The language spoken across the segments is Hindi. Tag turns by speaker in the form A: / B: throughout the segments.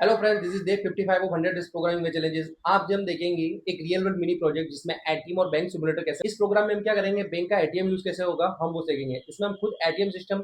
A: Hello friends, this is day 55 of 100 days programming में चैलेंजेस। आज हम देखेंगे एक रियल वर्ल्ड मिनी प्रोजेक्ट जिसमें एटीएम और बैंक सिमुलेटर कैसे। इस प्रोग्राम में हम क्या करेंगे, बैंक का एटीएम यूज कैसे होगा हम वो सीखेंगे। इसमें हम खुद एटीएम सिस्टम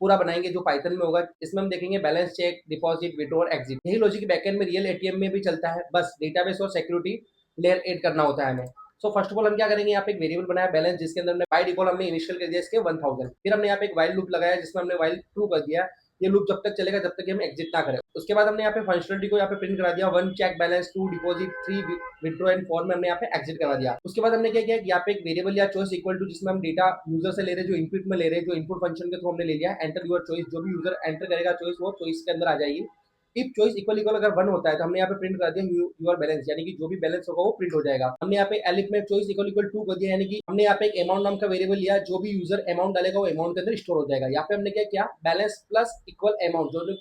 A: पूरा बनाएंगे जो पाइथन में होगा। इसमें हम देखेंगे बैलेंस चेक, डिपॉजिट, विड्रॉ और एग्जिट। यही लॉजिक बैकएंड में रियल एटीएम में भी चलता है, बस डेटाबेस और सिक्योरिटी लेयर ऐड करना होता है हमें। सो फर्स्ट ऑफ ऑल हम क्या करेंगे, यहाँ पे एक वेरिएबल बनाया बैलेंस, जिसके अंदर हमने बाय डिफॉल्ट हमने इनिशियल कर दिया इसके 1000। फिर हमने यहाँ पे एक वाइल लूप लगाया जिसमें हमने वाइल ट्रू कर दिया। ये लूप जब तक चलेगा जब तक कि हम एग्जिट ना करें। उसके बाद हमने यहाँ पे फंक्शनलिटी को यहाँ पे प्रिंट करा दिया, 1 check balance, 2 deposit, 3 withdraw and 4 में हमने यहाँ पे एग्जिट करा दिया। उसके बाद हमने क्या किया, यहाँ पे एक वेरिएबल या चॉइस इक्वल टू, जिसमें हम डेटा यूजर से ले रहे हैं, जो इनपुट में ले रहे हैं, जो इनपुट फंक्शन के थ्रू हमने ले लिया, एंटर योर चॉइस। जो भी यूजर एंटर करेगा चॉइस, वो चॉइस के अंदर आ जाएगी। इफ चॉइस इक्वल इक्वल अगर 1 होता है तो हमने यहाँ पे प्रिंट कर दिया यूर बैलेंस, यानी कि जो भी बैलेंस होगा वो प्रिंट हो जाएगा। हमने यहाँ पे एलिफ में चॉइस इक्वल इक्वल 2 कर दिया, यानी कि हमने यहाँ पे एक अमाउंट नाम का वेरिएबल लिया, जो भी यूजर अमाउंट डालेगा वो अमाउंट के अंदर स्टोर हो जाएगा। यहाँ पे हमने क्या किया, बैलेंस प्लस इक्वल अमाउंट, जो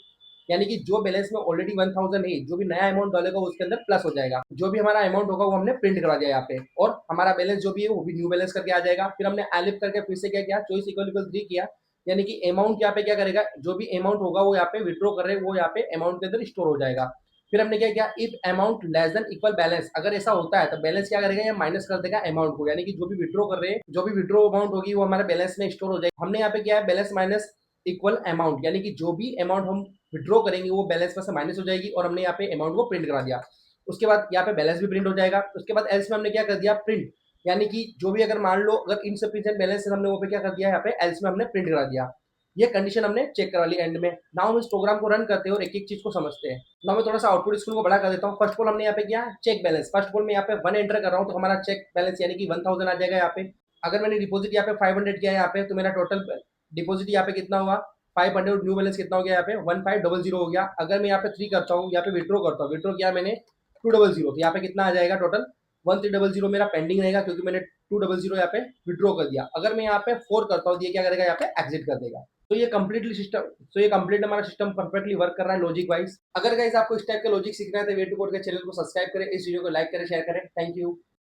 A: यानी कि जो बैलेंस में ऑलरेडी 1000 है, जो भी नया अमाउंट डालेगा उसके अंदर प्लस हो जाएगा। जो भी हमारा अमाउंट होगा वो हमने प्रिंट करा दिया यहाँ पे, और हमारा बैलेंस जो भी है वो भी न्यू बैलेंस करके आ जाएगा। फिर हमने एलिफ करके फिर से क्या किया, चॉइस इक्वल इक्वल 3 किया, यानी कि अमाउंट यहाँ पे क्या करेगा, जो भी अमाउंट होगा वो यहाँ पे विड्रॉ कर रहे हैं वो यहाँ पे अमाउंट के अंदर स्टोर हो जाएगा। फिर हमने क्या किया, if amount less than equal balance, अगर ऐसा होता है तो बैलेंस क्या करेगा, ये माइनस कर देगा अमाउंट को, यानी कि जो भी विड्रॉ कर रहे हैं, जो भी विड्रॉ अमाउंट होगी वो हमारे बैलेंस में स्टोर हो जाएगी। हमने यहाँ पे किया है बैलेंस माइनस इक्वल अमाउंट, यानी कि जो भी अमाउंट हम विड्रॉ करेंगे वो बैलेंस में से माइनस हो जाएगी, और हमने यहाँ पे अमाउंट को प्रिंट करा दिया। उसके बाद यहाँ पे बैलेंस भी प्रिंट हो जाएगा। उसके बाद एल्स में हमने क्या कर दिया, प्रिंट, यानी कि जो भी अगर मान लो अगर इनसफिशिएंट बैलेंस है, हमने वो पे क्या कर दिया, यहाँ पे एल्स में हमने प्रिंट करा दिया। ये कंडीशन हमने चेक करा ली एंड में। नाउ हम इस प्रोग्राम को रन करते हैं और एक एक चीज को समझते हैं। नाउ मैं थोड़ा सा आउटपुट स्क्रीन को बड़ा कर देता हूँ। फर्स्ट ऑफ ऑल हमने यहाँ पे किया check balance. First of all मैं यहाँ पे 1 एंटर कर रहा हूँ तो हमारा चेक बैलेंस यानी कि 1000 आ जाएगा यहाँ पे। अगर मैंने डिपॉजिट यहाँ पे 500 किया है यहाँ पे, तो मेरा टोटल डिपॉजिट यहाँ पे कितना हुआ, 500। न्यू बैलेंस कितना हो गया यहाँ पे, 1500 हो गया। अगर मैं यहाँ पे 3 करता हूँ, यहाँ पे विड्रॉ करता हूँ, विड्रॉ किया मैंने 200, तो यहाँ पे कितना आ जाएगा टोटल 1300 मेरा पेंडिंग रहेगा, क्योंकि मैंने 200 यहाँ पे विड्रॉ कर दिया। अगर मैं यहाँ पे 4 करता हूँ, ये क्या करेगा, यहाँ पे एग्जिट कर देगा। तो ये कंप्लीटली सिस्टम, तो ये कंप्लीट हमारा सिस्टम परफेक्टली वर्क कर रहा है लॉजिक वाइज। अगर गाइस आपको इस टाइप का लॉजिक सीखना है तो वे टू कोड के चैनल को सब्सक्राइब करें, इस वीडियो को लाइक करें, शेयर करें। Thank you.